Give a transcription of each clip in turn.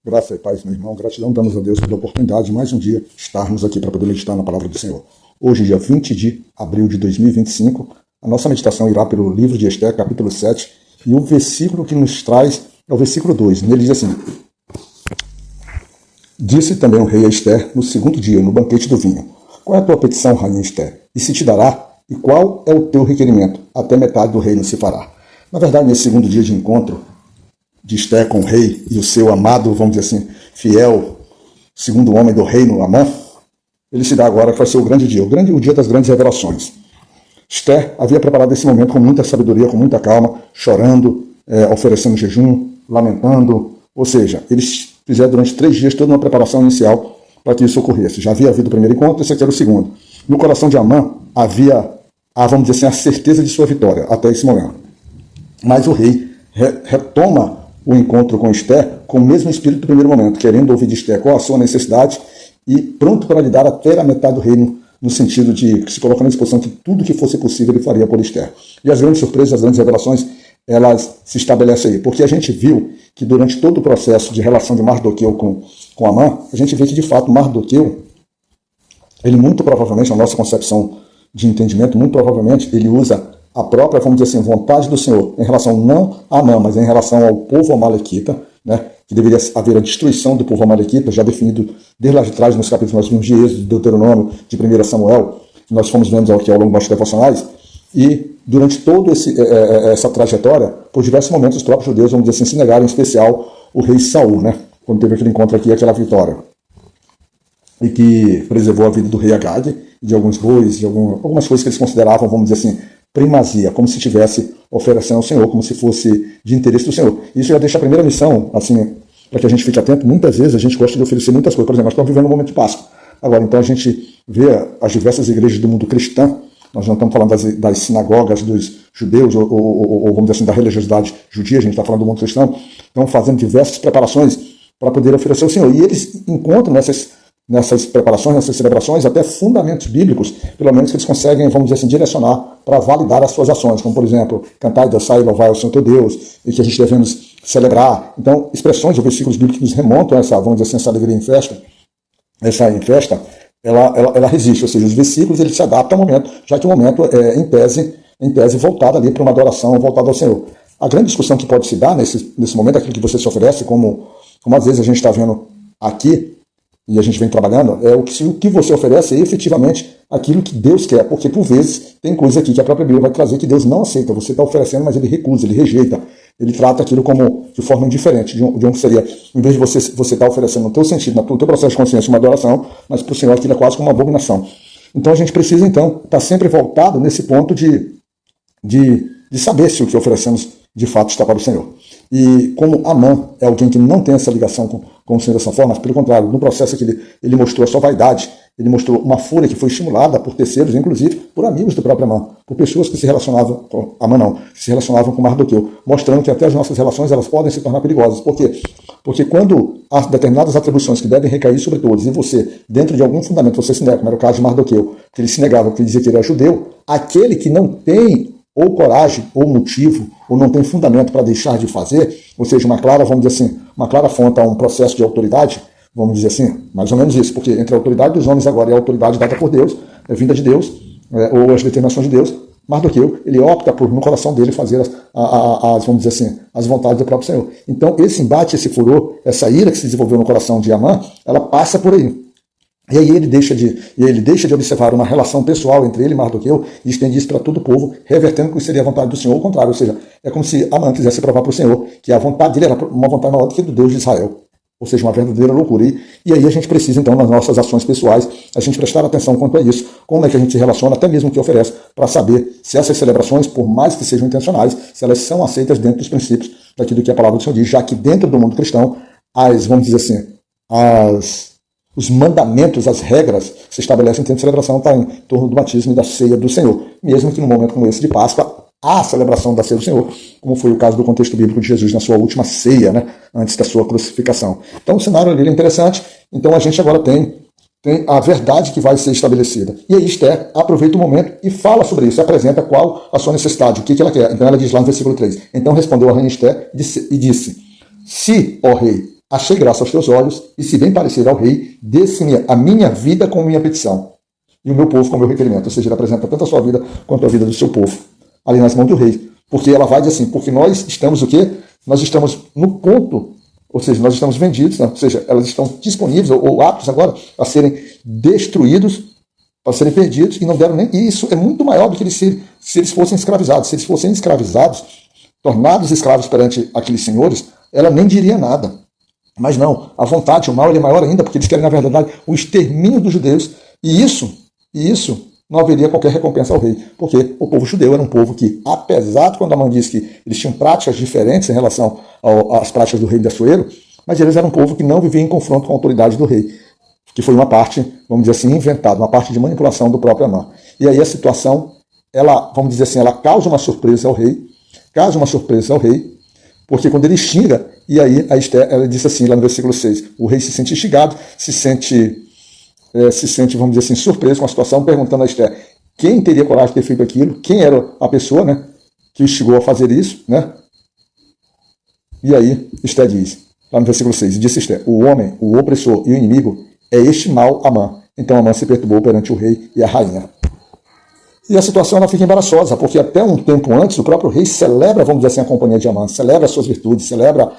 Graça e paz, meu irmão. Gratidão damos a Deus pela oportunidade de mais um dia estarmos aqui para poder meditar na palavra do Senhor. Hoje, dia 20 de abril de 2025, a nossa meditação irá pelo livro de Esther, capítulo 7, e o versículo que nos traz é o versículo 2. Nele diz assim: Disse também o rei a Esther no segundo dia, no banquete do vinho: Qual é a tua petição, rainha Esther? E se te dará? E qual é o teu requerimento? Até metade do reino se fará. Na verdade, nesse segundo dia de encontro de Esther com o rei e o seu amado, vamos dizer assim, fiel, segundo homem do reino, Amã, ele se dá agora que vai ser o grande dia, o dia das grandes revelações. Esther havia preparado esse momento com muita sabedoria, com muita calma, chorando, oferecendo jejum, lamentando, ou seja, eles fizeram durante 3 dias toda uma preparação inicial para que isso ocorresse. Já havia havido o primeiro encontro, esse aqui era o segundo. No coração de Amã havia, vamos dizer assim, a certeza de sua vitória até esse momento. Mas o rei retoma o encontro com Esther com o mesmo espírito do primeiro momento, querendo ouvir de Esther qual a sua necessidade e pronto para lhe dar até a metade do reino, no sentido de se colocar na disposição que tudo que fosse possível ele faria por Esther. E as grandes surpresas, as grandes revelações, elas se estabelecem aí, porque a gente viu que durante todo o processo de relação de Mardoqueu com Amã, a gente vê que de fato Mardoqueu, ele muito provavelmente, na nossa concepção de entendimento, muito provavelmente ele usa a própria, vamos dizer assim, vontade do Senhor em relação não a Amã, mas em relação ao povo amalequita, né, que deveria haver a destruição do povo amalequita, já definido desde lá de trás nos capítulos nós vimos de Êxodo, de Deuteronômio, de 1 Samuel, nós fomos vendo aqui ao longo dos devocionais, e durante toda essa trajetória, por diversos momentos, os próprios judeus, vamos dizer assim, se negaram, em especial o rei Saul, né, quando teve aquele encontro aqui, aquela vitória, e que preservou a vida do rei Agag, de alguns bois, de algumas coisas que eles consideravam, vamos dizer assim, primazia, como se estivesse oferecendo ao Senhor, como se fosse de interesse do Senhor. Isso já deixa a primeira missão, assim, para que a gente fique atento. Muitas vezes a gente gosta de oferecer muitas coisas. Por exemplo, nós estamos vivendo um momento de Páscoa. Agora, então a gente vê as diversas igrejas do mundo cristão, nós não estamos falando das sinagogas dos judeus, ou vamos dizer assim, da religiosidade judia, a gente está falando do mundo cristão, estão fazendo diversas preparações para poder oferecer ao Senhor. E eles encontram nessas preparações, nessas celebrações, até fundamentos bíblicos, pelo menos que eles conseguem, vamos dizer assim, direcionar para validar as suas ações, como por exemplo, cantar e dançar e louvar ao Senhor teu Deus, e que a gente devemos celebrar. Então, expressões ou versículos bíblicos que nos remontam a essa, vamos dizer assim, essa alegria em festa, ela resiste, ou seja, os versículos eles se adaptam ao momento, já que o momento é, em tese voltado ali para uma adoração, voltada ao Senhor. A grande discussão que pode se dar nesse momento, aquilo que você se oferece, como às vezes a gente está vendo aqui, e a gente vem trabalhando, se o que você oferece é efetivamente aquilo que Deus quer, porque por vezes tem coisa aqui que a própria Bíblia vai trazer que Deus não aceita, você está oferecendo, mas ele recusa, ele rejeita, ele trata aquilo como de forma indiferente, de um que seria, em vez de você estar oferecendo no teu sentido, no teu processo de consciência uma adoração, mas para o Senhor aquilo é quase como uma abominação. Então a gente precisa então estar sempre voltado nesse ponto de saber se o que oferecemos de fato está para o Senhor. E como Amã é alguém que não tem essa ligação com o Senhor dessa forma, mas pelo contrário, no processo que ele mostrou a sua vaidade, ele mostrou uma fúria que foi estimulada por terceiros, inclusive por amigos do próprio Amã, por pessoas que se relacionavam com Amã que se relacionavam com Mardoqueu, mostrando que até as nossas relações elas podem se tornar perigosas. Por quê? Porque quando há determinadas atribuições que devem recair sobre todos, e você, dentro de algum fundamento, você se nega, como era o caso de Mardoqueu, que ele se negava, que ele dizia que ele era judeu, aquele que não tem ou coragem, ou motivo, ou não tem fundamento para deixar de fazer, ou seja, uma clara, vamos dizer assim, uma clara fonte a um processo de autoridade, vamos dizer assim, mais ou menos isso, porque entre a autoridade dos homens agora e a autoridade dada por Deus, vinda de Deus, ou as determinações de Deus, Mardoqueu, ele opta por, no coração dele, fazer vamos dizer assim, as vontades do próprio Senhor. Então, esse embate, esse furor, essa ira que se desenvolveu no coração de Amã, ela passa por aí. E aí ele deixa de observar uma relação pessoal entre ele e Mardoqueu e estende isso para todo o povo, revertendo que seria a vontade do Senhor, ao contrário, ou seja, é como se Amã quisesse provar para o Senhor que a vontade dele era uma vontade maior do que do Deus de Israel, ou seja, uma verdadeira loucura. E aí a gente precisa, então, nas nossas ações pessoais, a gente prestar atenção quanto a isso, como é que a gente se relaciona, até mesmo o que oferece, para saber se essas celebrações, por mais que sejam intencionais, se elas são aceitas dentro dos princípios daquilo que a palavra do Senhor diz, já que dentro do mundo cristão, vamos dizer assim, os mandamentos, as regras que se estabelecem em tempo de celebração estão em torno do batismo e da ceia do Senhor. Mesmo que num momento como esse de Páscoa, há a celebração da ceia do Senhor, como foi o caso do contexto bíblico de Jesus na sua última ceia, né, antes da sua crucificação. Então o cenário ali é interessante, então a gente agora tem a verdade que vai ser estabelecida. E aí Esther aproveita o momento e fala sobre isso, apresenta qual a sua necessidade, o que ela quer. Então ela diz lá no versículo 3, então respondeu a rainha Esther e disse, se, ó rei, achei graça aos teus olhos, e se bem parecer ao rei, dê-se-me a minha vida com minha petição, e o meu povo com o meu requerimento. Ou seja, ele apresenta tanto a sua vida quanto a vida do seu povo, ali nas mãos do rei. Porque ela vai dizer assim, porque nós estamos o quê? Nós estamos no ponto, ou seja, nós estamos vendidos, né? Ou seja, elas estão disponíveis ou aptos agora a serem destruídos, para serem perdidos, e não deram nem. E isso é muito maior do que se eles fossem escravizados. Se eles fossem escravizados, tornados escravos perante aqueles senhores, ela nem diria nada. Mas não, a vontade, o mal, ele é maior ainda, porque eles querem, na verdade, o extermínio dos judeus. E isso não haveria qualquer recompensa ao rei, porque o povo judeu era um povo que, apesar de quando Amã diz que eles tinham práticas diferentes em relação às práticas do rei de Assuero, mas eles eram um povo que não vivia em confronto com a autoridade do rei, que foi uma parte, vamos dizer assim, inventada, uma parte de manipulação do próprio Amã. E aí a situação, ela, vamos dizer assim, ela causa uma surpresa ao rei, porque quando ele xinga, e aí a Esther, ela diz assim, lá no versículo 6, o rei se sente instigado, se sente, vamos dizer assim, surpreso com a situação, perguntando a Esther quem teria coragem de ter feito aquilo, quem era a pessoa, né, que instigou a fazer isso, né? E aí Esther diz, lá no versículo 6, disse Esther, o homem, o opressor e o inimigo é este mal Amã. Então Amã se perturbou perante o rei e a rainha. E a situação ela fica embaraçosa, porque até um tempo antes o próprio rei celebra, vamos dizer assim, a companhia de Amã, celebra as suas virtudes, celebra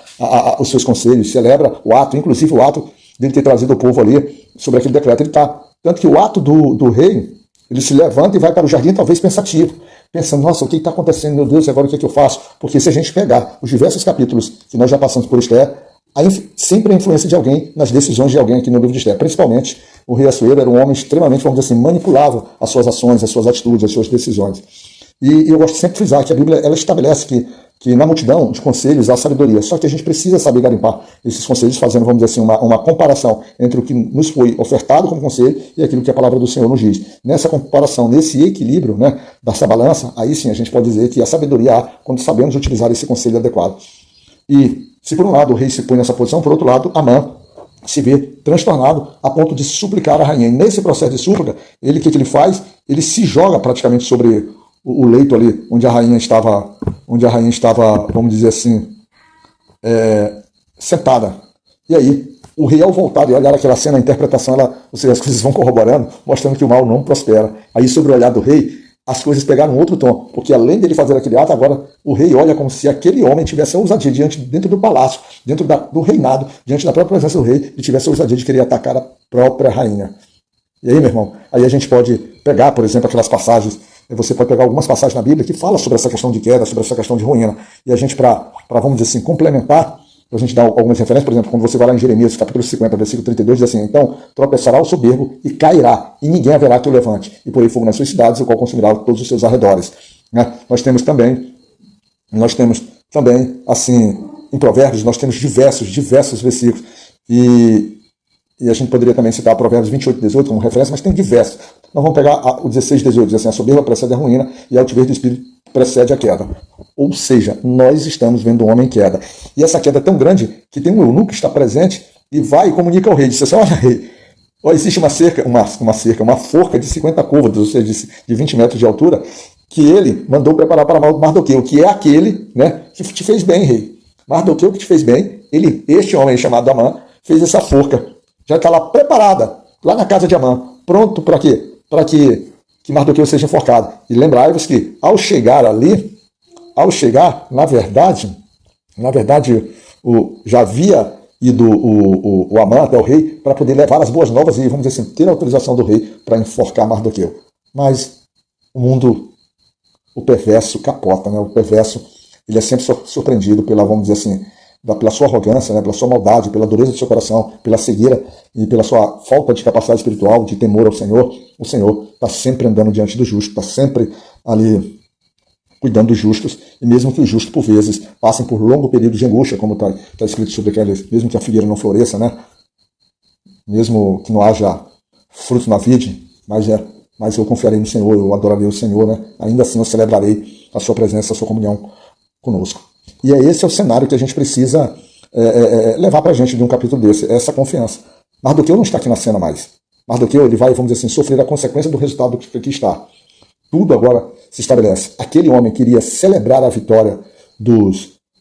os seus conselhos, celebra o ato, inclusive o ato dele ter trazido o povo ali sobre aquele decreto. Tanto que o ato do rei, ele se levanta e vai para o jardim talvez pensativo, pensando, nossa, o que está acontecendo, meu Deus, agora o que é que eu faço? Porque se a gente pegar os diversos capítulos que nós já passamos por Esther, sempre a influência de alguém nas decisões de alguém aqui no livro de Esther. Principalmente, o rei Assuero era um homem extremamente, vamos dizer assim, manipulável as suas ações, as suas atitudes, as suas decisões. E eu gosto sempre de frisar que a Bíblia ela estabelece que na multidão de conselhos há sabedoria. Só que a gente precisa saber garimpar esses conselhos, fazendo, vamos dizer assim, uma comparação entre o que nos foi ofertado como conselho e aquilo que a palavra do Senhor nos diz. Nessa comparação, nesse equilíbrio, né, dessa balança, aí sim a gente pode dizer que a sabedoria há quando sabemos utilizar esse conselho adequado. E se por um lado o rei se põe nessa posição, por outro lado, Amã se vê transtornado a ponto de suplicar a rainha. E nesse processo de súplica, o que ele faz? Ele se joga praticamente sobre o leito ali, onde a rainha estava, vamos dizer assim, sentada. E aí, o rei, ao voltar e olhar aquela cena, a interpretação, ou seja, as coisas vão corroborando, mostrando que o mal não prospera. Aí, sobre o olhar do rei, as coisas pegaram outro tom, porque além dele fazer aquele ato, agora o rei olha como se aquele homem tivesse a ousadia dentro do palácio, dentro do reinado, diante da própria presença do rei, e tivesse a ousadia de querer atacar a própria rainha. E aí, meu irmão, aí a gente pode pegar, por exemplo, aquelas passagens, você pode pegar algumas passagens na Bíblia que falam sobre essa questão de queda, sobre essa questão de ruína, e a gente, para vamos dizer assim, complementar, para a gente dar algumas referências, por exemplo, quando você vai lá em Jeremias, capítulo 50, versículo 32, diz assim, então tropeçará o soberbo e cairá, e ninguém haverá que o levante, e porém fogo nas suas cidades, o qual consumirá todos os seus arredores. Né? Nós temos também, assim, em Provérbios, nós temos diversos versículos, e a gente poderia também citar Provérbios 28 e 18 como referência, mas tem diversos. Nós vamos pegar o 16 e 18, diz assim, a soberba precede a ruína, e a altivez do espírito precede a queda. Ou seja, nós estamos vendo o homem em queda. E essa queda é tão grande que tem um eunuco que está presente e vai e comunica ao rei. Diz assim, olha rei, existe uma forca de 50 côvados, ou seja, de 20 metros de altura, que ele mandou preparar para Mardoqueu, que é aquele, né, que te fez bem, rei. Mardoqueu que te fez bem, este homem chamado Amã, fez essa forca. Já está lá preparada, lá na casa de Amã, pronto para quê? Para que Mardoqueu seja enforcado. E lembrai-vos que ao chegar, na verdade, já havia ido o Amã até o rei para poder levar as boas novas e, vamos dizer assim, ter a autorização do rei para enforcar Mardoqueu. Mas o mundo, o perverso capota, né? O perverso, ele é sempre surpreendido pela, vamos dizer assim, pela sua arrogância, né? Pela sua maldade, pela dureza do seu coração, pela cegueira e pela sua falta de capacidade espiritual, de temor ao Senhor. O Senhor está sempre andando diante do justo, está sempre ali cuidando dos justos, e mesmo que os justos, por vezes, passem por longo período de angústia, como está escrito sobre aqueles, mesmo que a figueira não floresça, né? Mesmo que não haja fruto na vide, mas eu confiarei no Senhor, eu adorarei o Senhor, né? Ainda assim eu celebrarei a sua presença, a sua comunhão conosco. E esse é o cenário que a gente precisa levar para a gente de um capítulo desse, essa confiança. Mardoqueu não está aqui na cena mais. Mardoqueu, ele vai, vamos dizer assim, sofrer a consequência do resultado que aqui está. Tudo agora se estabelece. Aquele homem queria celebrar a vitória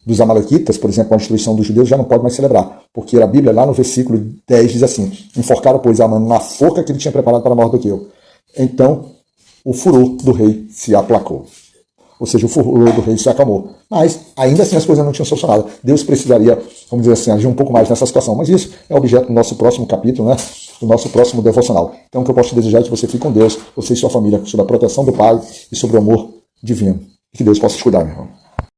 dos amalequitas, por exemplo, a destruição dos judeus, já não pode mais celebrar, porque a Bíblia, lá no versículo 10, diz assim: enforcaram, pois, Amã na forca que ele tinha preparado para a morte do Aqueu. Então, o furor do rei se aplacou. Ou seja, o furor do rei se acalmou. Mas, ainda assim, as coisas não tinham solucionado. Deus precisaria, vamos dizer assim, agir um pouco mais nessa situação. Mas isso é objeto do nosso próximo capítulo, né? Do nosso próximo devocional. Então, o que eu posso te desejar é que você fique com Deus, você e sua família, sob a proteção do Pai e sobre o amor divino. Que Deus possa te cuidar, meu irmão.